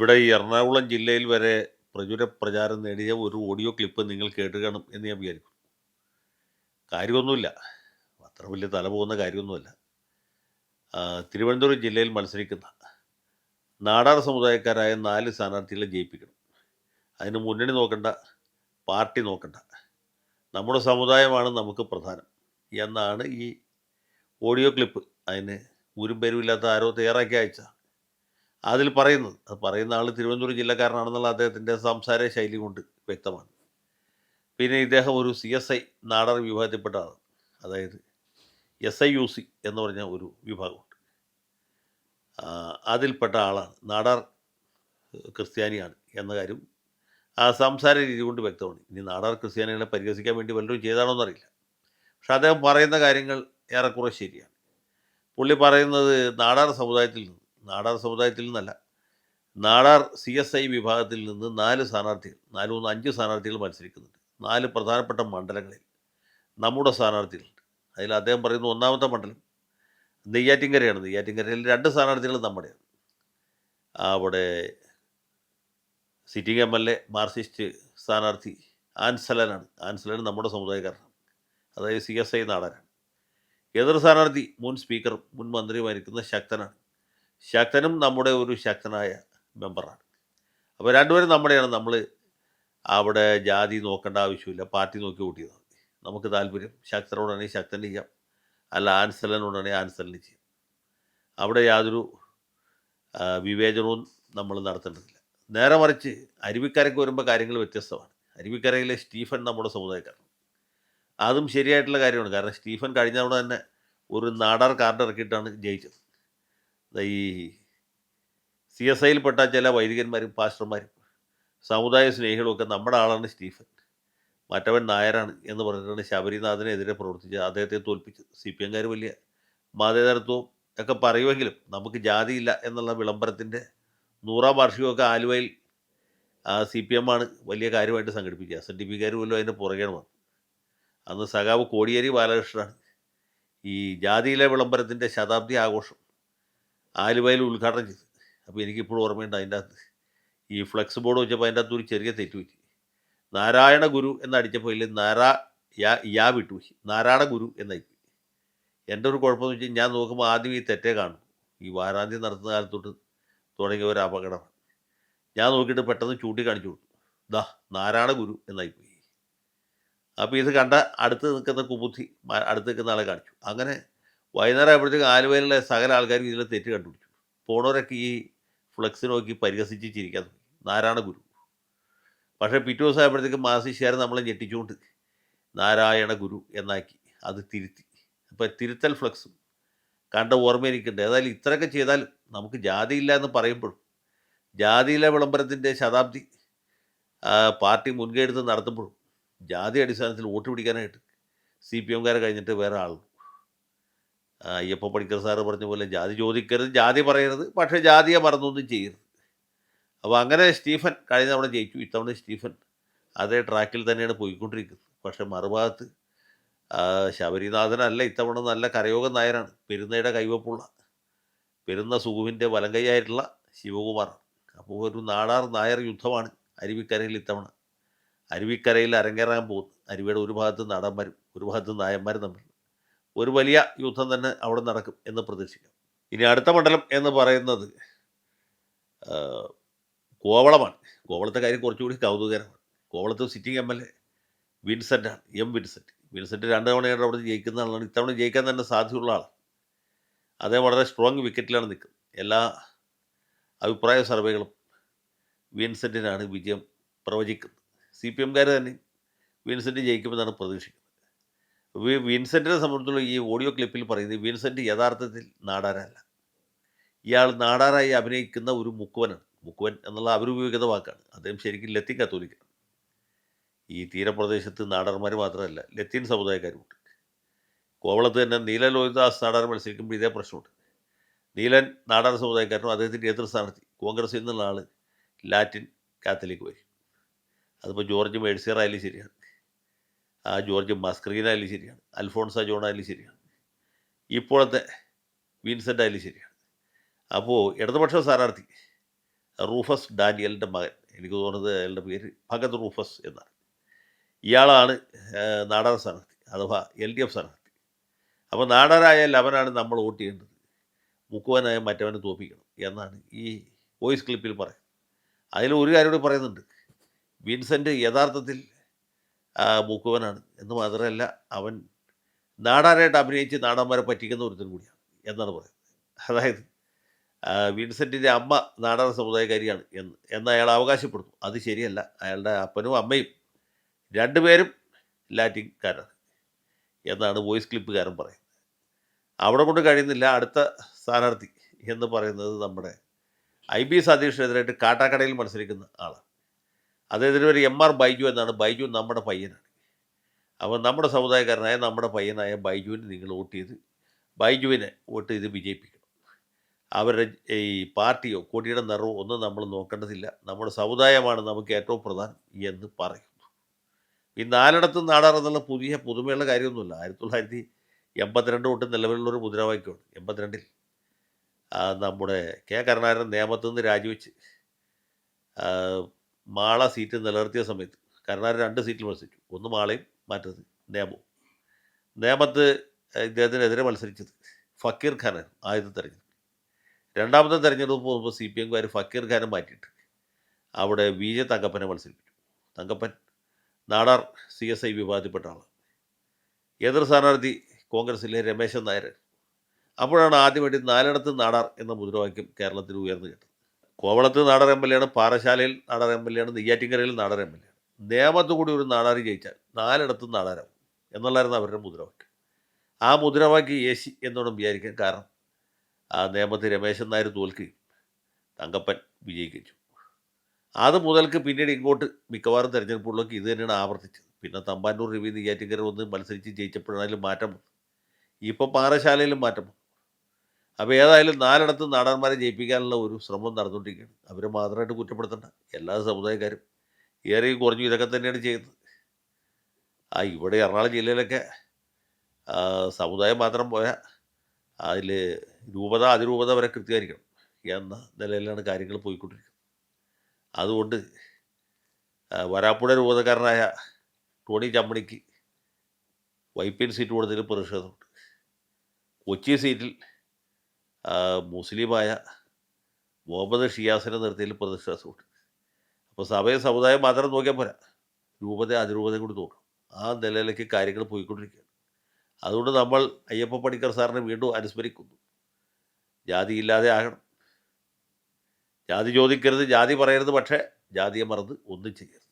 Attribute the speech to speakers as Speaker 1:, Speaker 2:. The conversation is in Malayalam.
Speaker 1: ഇവിടെ ഈ എറണാകുളം ജില്ലയിൽ വരെ പ്രചുര പ്രചാരം നേടിയ ഒരു ഓഡിയോ ക്ലിപ്പ് നിങ്ങൾ കേട്ട് കാണും എന്ന് ഞാൻ വിചാരിക്കുന്നു. കാര്യമൊന്നുമില്ല. അത്ര വലിയ തല പോകുന്ന കാര്യമൊന്നുമല്ല. തിരുവനന്തപുരം ജില്ലയിൽ മത്സരിക്കുന്ന നാടാർ സമുദായക്കാരായ 4 സ്ഥാനാർത്ഥികളെ ജയിപ്പിക്കണം. അതിന് മുന്നണി നോക്കണ്ട, പാർട്ടി നോക്കണ്ട. നമ്മുടെ സമുദായമാണ് നമുക്ക് പ്രധാനം എന്നാണ് ഈ ഓഡിയോ ക്ലിപ്പ്. അതിന് ഊരും പേരുമില്ലാത്ത ആരോ തയ്യാറാക്കി അയച്ചതാണ്. അതിൽ പറയുന്നത്, അത് പറയുന്ന ആൾ തിരുവനന്തപുരം ജില്ലക്കാരനാണെന്നുള്ള അദ്ദേഹത്തിൻ്റെ സംസാര ശൈലി കൊണ്ട് വ്യക്തമാണ്. പിന്നെ ഇദ്ദേഹം ഒരു CSI നാടാർ വിഭാഗത്തിൽപ്പെട്ട ആളാണ്. അതായത് SIUC എന്ന് പറഞ്ഞ ഒരു വിഭാഗമുണ്ട്. അതിൽപ്പെട്ട ആളാണ്. നാടാർ ക്രിസ്ത്യാനിയാണ് എന്ന കാര്യം ആ സംസാര രീതി കൊണ്ട് വ്യക്തമാണ്. ഇനി നാടാർ ക്രിസ്ത്യാനികളെ പരിഹസിക്കാൻ വേണ്ടി വല്ലതും ചെയ്താണോ എന്നറിയില്ല. പക്ഷെ അദ്ദേഹം പറയുന്ന കാര്യങ്ങൾ ഏറെക്കുറെ ശരിയാണ്. പുള്ളി പറയുന്നത് നാടാർ സമുദായത്തിൽ നിന്നല്ല, നാടാർ CSI വിഭാഗത്തിൽ നിന്ന് 4 സ്ഥാനാർത്ഥികൾ, 4 3 5 സ്ഥാനാർത്ഥികൾ മത്സരിക്കുന്നുണ്ട്. 4 പ്രധാനപ്പെട്ട മണ്ഡലങ്ങളിൽ നമ്മുടെ സ്ഥാനാർത്ഥികളുണ്ട്. അതിൽ അദ്ദേഹം പറയുന്ന ഒന്നാമത്തെ മണ്ഡലം നെയ്യാറ്റിൻകരയാണ്. നെയ്യാറ്റിൻകരയിൽ 2 സ്ഥാനാർത്ഥികൾ നമ്മുടെയാണ്. അവിടെ സിറ്റിംഗ് MLA മാർക്സിസ്റ്റ് സ്ഥാനാർത്ഥി ആൻസലനാണ്. ആൻസലൻ നമ്മുടെ സമുദായക്കാരനാണ്. അതായത് CSI നാടാരാണ്. എതിർ സ്ഥാനാർത്ഥി മുൻ സ്പീക്കറും മുൻ മന്ത്രിയുമായിരിക്കുന്ന ശക്തനാണ്. ശക്തനും നമ്മുടെ ഒരു ശക്തനായ മെമ്പറാണ്. അപ്പോൾ രണ്ടുപേരും നമ്മുടെയാണ്. നമ്മൾ അവിടെ ജാതി നോക്കേണ്ട ആവശ്യമില്ല, പാർട്ടി നോക്കി വോട്ട് ചെയ്താൽ മതി. നമുക്ക് താല്പര്യം ശക്തനോടാണെങ്കിൽ ശക്തന് ചെയ്യാം, അല്ല ആൻസലനോടാണെങ്കിൽ ആൻസലന് ചെയ്യാം. അവിടെ യാതൊരു വിവേചനവും നമ്മൾ നടത്തേണ്ടതില്ല. നേരെ മറിച്ച് അരുവിക്കരയ്ക്ക് വരുമ്പോൾ കാര്യങ്ങൾ വ്യത്യസ്തമാണ്. അരുവിക്കരയിലെ സ്റ്റീഫൻ നമ്മുടെ സമുദായക്കാരൻ. അതും ശരിയായിട്ടുള്ള കാര്യമാണ്. കാരണം സ്റ്റീഫൻ കഴിഞ്ഞ തവണ തന്നെ ഒരു നാടാർ കാർഡ് ഇറക്കിയിട്ടാണ് ജയിച്ചത്. ഈ CSIയിൽപ്പെട്ട ചില വൈദികന്മാരും പാസ്റ്റർമാരും സമുദായ സ്നേഹികളുമൊക്കെ നമ്മുടെ ആളാണ് സ്റ്റീഫൻ, മറ്റവൻ നായരാണ് എന്ന് പറഞ്ഞിട്ടാണ് ശബരിനാഥനെതിരെ പ്രവർത്തിച്ച് അദ്ദേഹത്തെ തോൽപ്പിച്ചത്. CPM വലിയ മതേതരത്വവും ഒക്കെ പറയുമെങ്കിലും നമുക്ക് ജാതിയില്ല എന്നുള്ള വിളംബരത്തിൻ്റെ 100ാം വാർഷികമൊക്കെ ആലുവയിൽ CPM ആണ് വലിയ കാര്യമായിട്ട് സംഘടിപ്പിക്കുക. SNDP പോലും അതിൻ്റെ പുറകെയാണ് വന്നത്. അന്ന് സഖാവ് കോടിയേരി ബാലകൃഷ്ണനാണ് ഈ ജാതിയിലെ വിളംബരത്തിൻ്റെ ശതാബ്ദി ആഘോഷം ആലുവയിൽ ഉദ്ഘാടനം ചെയ്തത്. അപ്പോൾ എനിക്കിപ്പോഴും ഓർമ്മയുണ്ട്, അതിൻ്റെ അകത്ത് ഈ ഫ്ലെക്സ് ബോർഡ് വെച്ചപ്പോൾ അതിൻ്റെ അകത്ത് ഒരു ചെറിയ തെറ്റുപറ്റി. നാരായണ ഗുരു എന്നടിച്ചപ്പോൾ ഇല്ല യാ വിട്ടുപോയി, നാരായണ ഗുരു എന്നായിപ്പോയി. എൻ്റെ ഒരു കുഴപ്പമെന്ന് വെച്ചാൽ ഞാൻ നോക്കുമ്പോൾ ആദ്യം ഈ തെറ്റേ കാണും. ഈ വാരാന്തി നടത്തുന്ന കാലത്തോട്ട് തുടങ്ങിയ ഒരു അപകടമാണ്. ഞാൻ നോക്കിയിട്ട് പെട്ടെന്ന് ചൂണ്ടിക്കാണിച്ചു കൊടുത്തു, ദാ നാരായണ ഗുരു എന്നായിപ്പോയി. അപ്പോൾ ഇത് കണ്ട അടുത്ത് നിൽക്കുന്ന കുബുദ്ധി അടുത്ത് നിൽക്കുന്ന ആളെ കാണിച്ചു. അങ്ങനെ വൈകുന്നേരം ആയപ്പോഴത്തേക്ക് ആലുവയിലെ സകല ആൾക്കാരും ഇതിലെ തെറ്റ് കണ്ടുപിടിച്ചു. പോണവരൊക്കെ ഈ ഫ്ലെക്സ് നോക്കി പരിഹസിച്ച് ചിരിക്കാൻ തുടങ്ങി, നാരായണ ഗുരു. പക്ഷേ പിറ്റേ ദിവസം ആയപ്പോഴത്തേക്ക് മാർസിസ്റ്റുകാർ നമ്മളെ ഞെട്ടിച്ചുകൊണ്ട് നാരായണ ഗുരു എന്നാക്കി അത് തിരുത്തി. അപ്പോൾ തിരുത്തൽ ഫ്ലെക്സും കണ്ട ഓർമ്മ എനിക്കുണ്ട്. ഏതായാലും ഇത്രയൊക്കെ ചെയ്താലും നമുക്ക് ജാതിയില്ല എന്ന് പറയുമ്പോഴും ജാതിയിലെ വിളംബരത്തിൻ്റെ ശതാബ്ദി പാർട്ടി മുൻകൈ എടുത്ത് നടത്തുമ്പോഴും ജാതി അടിസ്ഥാനത്തിൽ വോട്ട് പിടിക്കാനായിട്ട് CPM കഴിഞ്ഞിട്ട് വേറെ ആളും. അയ്യപ്പ പണിക്കർ സാറ് പറഞ്ഞ പോലെ ജാതി ചോദിക്കരുത്, ജാതി പറയരുത്, പക്ഷേ ജാതിയെ മറന്നൊന്നും ചെയ്യരുത്. അപ്പോൾ അങ്ങനെ സ്റ്റീഫൻ കഴിഞ്ഞ തവണ ജയിച്ചു. ഇത്തവണ സ്റ്റീഫൻ അതേ ട്രാക്കിൽ തന്നെയാണ് പോയിക്കൊണ്ടിരിക്കുന്നത്. പക്ഷേ മറുഭാഗത്ത് ശബരിനാഥനല്ല, ഇത്തവണ നല്ല കരയോഗം നായരാണ്. പെരുന്നയുടെ കൈവപ്പുള്ള പെരുന്ന സുഖുവിൻ്റെ വലം കൈയായിട്ടുള്ള ശിവകുമാറാണ്. അപ്പോൾ ഒരു നാടാർ നായർ യുദ്ധമാണ് അരുവിക്കരയിൽ ഇത്തവണ. അരുവിക്കരയിൽ അരങ്ങേറാൻ പോകുന്നു. അരുവിയുടെ ഒരു ഭാഗത്ത് നാടന്മാരും ഒരു ഭാഗത്ത് നായന്മാരും തമ്മിൽ ഒരു വലിയ യുദ്ധം തന്നെ അവിടെ നടക്കും എന്ന് പ്രതീക്ഷിക്കാം. ഇനി അടുത്ത മണ്ഡലം എന്ന് പറയുന്നത് കോവളമാണ്. കോവളത്തെ കാര്യം കുറച്ചുകൂടി കൗതുകകരമാണ്. കോവളത്ത് സിറ്റിംഗ് MLA വിൻസെൻ്റാണ്, വിൻസെൻ്റ്. വിൻസെൻ്റ് 2 തവണയാണ് അവിടെ ജയിക്കുന്ന ആളാണ്. ഇത്തവണ ജയിക്കാൻ തന്നെ സാധ്യതയുള്ള ആളാണ്. അദ്ദേഹം വളരെ സ്ട്രോങ് വിക്കറ്റിലാണ് നിൽക്കുന്നത്. എല്ലാ അഭിപ്രായ സർവേകളും വിൻസെൻറ്റിനാണ് വിജയം പ്രവചിക്കുന്നത്. CPM തന്നെ വിൻസെൻ്റ് ജയിക്കുമെന്നാണ് പ്രതീക്ഷിക്കുന്നത്. വിൻസെൻറ്റിനെ സംബന്ധിച്ചുള്ള ഈ ഓഡിയോ ക്ലിപ്പിൽ പറയുന്നത് വിൻസെൻ്റ് യഥാർത്ഥത്തിൽ നാടാരല്ല. ഇയാൾ നാടാരായി അഭിനയിക്കുന്ന ഒരു മുക്കുവനാണ്. മുക്കുവൻ എന്നുള്ള അവരുപയോഗിക്കുന്ന വാക്കാണ്. അദ്ദേഹം ശരിക്കും ലത്തീൻ കത്തോലിക്കാണ്. ഈ തീരപ്രദേശത്ത് നാടാർമാർ മാത്രമല്ല, ലത്തീൻ സമുദായക്കാരുമുണ്ട്. കോവളത്ത് തന്നെ നീലൻ ലോഹിതദാസ് നാടാർ മത്സരിക്കുമ്പോൾ ഇതേ പ്രശ്നമുണ്ട്. നീലൻ നാടാർ സമുദായക്കാരനും അദ്ദേഹത്തിൻ്റെ എതിർ സ്ഥാനാർത്ഥി കോൺഗ്രസിൽ നിന്നുള്ള ആൾ ലാറ്റിൻ കാത്തലിക് വരും. അതിപ്പോൾ ജോർജ് മേഴ്സിയർ ആയാലും ശരിയാണ്, ജോർജ് മസ്ക്രീൻ ആയാലും ശരിയാണ്, അൽഫോൺസ ജോൺ ആയാലും ശരിയാണ്, ഇപ്പോഴത്തെ വിൻസെൻ്റ് ആയാലും ശരിയാണ്. അപ്പോൾ ഇടതുപക്ഷ സ്ഥാനാർത്ഥി റൂഫസ് ഡാനിയലിൻ്റെ മകൻ. എനിക്ക് തോന്നുന്നത് അയാളുടെ പേര് ഭഗത് റൂഫസ് എന്നാണ്. ഇയാളാണ് നാടാർ സ്ഥാനാർത്ഥി അഥവാ LDF സ്ഥാനാർത്ഥി. അപ്പോൾ നാടാരായാൽ അവനാണ് നമ്മൾ വോട്ട് ചെയ്യേണ്ടത്, മുക്കുവനായ മറ്റവനെ തോൽപ്പിക്കണം എന്നാണ് ഈ വോയിസ് ക്ലിപ്പിൽ പറയുന്നത്. അതിൽ ഒരു കാര്യം കൂടി പറയുന്നുണ്ട്. വിൻസെൻ്റ് യഥാർത്ഥത്തിൽ മുക്കുവനാണ് എന്ന് മാത്രമല്ല, അവൻ നാടാരായിട്ട് അഭിനയിച്ച് നാടാന്മാരെ പറ്റിക്കുന്ന ഒരുത്തൻ കൂടിയാണ് എന്നാണ് പറയുന്നത്. അതായത് വിൻസെൻറ്റിൻ്റെ അമ്മ നാടാർ സമുദായക്കാരിയാണ് എന്ന് അയാൾ അവകാശപ്പെടുന്നു. അത് ശരിയല്ല. അയാളുടെ അപ്പനും അമ്മയും രണ്ടുപേരും ലാറ്റിൻകാരാണ് എന്നാണ് വോയിസ് ക്ലിപ്പുകാരൻ പറയുന്നത്. അവിടെ കൊണ്ട് കഴിയുന്നില്ല. അടുത്ത സ്ഥാനാർത്ഥി എന്ന് പറയുന്നത് നമ്മുടെ IB സതീഷിനെതിരായിട്ട് കാട്ടാക്കടയിൽ മത്സരിക്കുന്ന ആളാണ്. അദ്ദേഹത്തിന് ഒരു MR ബൈജു എന്നാണ്. ബൈജു നമ്മുടെ പയ്യനാണ്. അപ്പോൾ നമ്മുടെ സമുദായക്കാരനായ നമ്മുടെ പയ്യനായ ബൈജുവിന് നിങ്ങൾ വോട്ട് ചെയ്ത് ബൈജുവിനെ വോട്ട് ചെയ്ത് വിജയിപ്പിക്കണം. അവരുടെ ഈ പാർട്ടിയോ കൊടിയുടെ നിറവോ ഒന്നും നമ്മൾ നോക്കേണ്ടതില്ല, നമ്മുടെ സമുദായമാണ് നമുക്ക് ഏറ്റവും പ്രധാനം എന്ന് പറയുന്നു. ഈ 4 നാടാർ എന്നുള്ള പുതുമയുള്ള കാര്യമൊന്നുമില്ല. 1982 തൊട്ട് നിലവിലുള്ളൊരു മുദ്രാവാക്യമാണ്. 82-ൽ നമ്മുടെ കരുണാകരൻ നേമത്തു നിന്ന് രാജിവെച്ച് മാള സീറ്റ് നിലനിർത്തിയ സമയത്ത് കരുണാകരൻ 2 സീറ്റിൽ മത്സരിച്ചു. ഒന്ന് മാളയും മറ്റത് നേമവും. നേമത്ത് ഇദ്ദേഹത്തിനെതിരെ മത്സരിച്ചത് ഫക്കീർ ഖാനാണ് ആദ്യത്തെ തെരഞ്ഞെടുപ്പ്. രണ്ടാമത്തെ തെരഞ്ഞെടുപ്പ് പോകുമ്പോൾ CPM ഫക്കീർ ഖാനെ മാറ്റിയിട്ട് അവിടെ VJ തങ്കപ്പനെ മത്സരിപ്പിച്ചു. തങ്കപ്പൻ നാടാർ CSI വിഭാഗത്തിൽപ്പെട്ട ആളാണ്. എതിർ സ്ഥാനാർത്ഥി കോൺഗ്രസിലെ രമേശൻ നായർ. അപ്പോഴാണ് ആദ്യമായിട്ട് 4 നാടാർ എന്ന മുദ്രാവാക്യം കേരളത്തിൽ ഉയർന്നു കേട്ടത്. കോവളത്ത് നാടാർ MLA ആണ്, പാറശാലയിൽ നാടാർ MLA ആണ്, നെയ്യാറ്റിൻകരയിൽ നാടാർ MLA ആണ്. നേമത്ത് കൂടി ഒരു നാടാറി ജയിച്ചാൽ 4 നാടാരാവും എന്നുള്ളായിരുന്നു അവരുടെ മുദ്രാവാക്യം. ആ മുദ്രാവാക്യം യേശി എന്നോണം വിചാരിക്കാൻ കാരണം നേമത്ത് രമേശൻ നായർ തോൽക്കുകയും തങ്കപ്പൻ വിജയിക്കുകയും ചെയ്തു. അത് മുതൽക്ക് പിന്നീട് ഇങ്ങോട്ട് മിക്കവാറും തെരഞ്ഞെടുപ്പുകളിലൊക്കെ ഇത് തന്നെയാണ് ആവർത്തിച്ചത്. പിന്നെ തമ്പാനൂർ രവി നെയ്യാറ്റിൻകര വന്ന് മത്സരിച്ച് ജയിച്ചപ്പോഴായാലും മാറ്റം വന്നു. ഇപ്പോൾ പാറശാലയിലും മാറ്റം വന്നു. അപ്പോൾ ഏതായാലും 4 നാടാന്മാരെ ജയിപ്പിക്കാനുള്ള ഒരു ശ്രമം നടന്നുകൊണ്ടിരിക്കുകയാണ്. അവരെ മാത്രമായിട്ട് കുറ്റപ്പെടുത്തണ്ട, എല്ലാ സമുദായക്കാരും ഏറെയും കുറഞ്ഞു ഇതൊക്കെ തന്നെയാണ് ചെയ്യുന്നത്. ഇവിടെ എറണാകുളം ജില്ലയിലൊക്കെ സമുദായം മാത്രം പോയാൽ അതിൽ രൂപത അതിരൂപത വരെ കൃത്യമായിരിക്കണം എന്ന നിലയിലാണ് കാര്യങ്ങൾ പോയിക്കൊണ്ടിരിക്കുന്നത്. അതുകൊണ്ട് വരാപ്പുഴ രൂപതക്കാരനായ ടോണി ചമ്മണിക്ക് വൈപ്പിൻ സീറ്റ് കൊടുത്തതിൽ പ്രതിഷേധമുണ്ട്. കൊച്ചി സീറ്റിൽ മുസ്ലിമായ മുഹമ്മദ് ഷിയാസിനെ നിർത്തിയതിൽ പ്രതിഷേധമുണ്ട്. അപ്പോൾ സഭയും സമുദായം മാത്രം നോക്കിയാൽ പോരാ, രൂപത അതിരൂപതയും കൂടി നോക്കണം. ആ നിലയിലേക്ക് കാര്യങ്ങൾ പോയിക്കൊണ്ടിരിക്കുകയാണ്. അതുകൊണ്ട് നമ്മൾ അയ്യപ്പ പണിക്കർ സാറിനെ വീണ്ടും അനുസ്മരിക്കുന്നു. ജാതിയില്ലാതെ ആകണം, ജാതി ചോദിക്കരുത്, ജാതി പറയരുത്, പക്ഷേ ജാതിയെ മറന്ന് ഒന്നും ചെയ്യരുത്.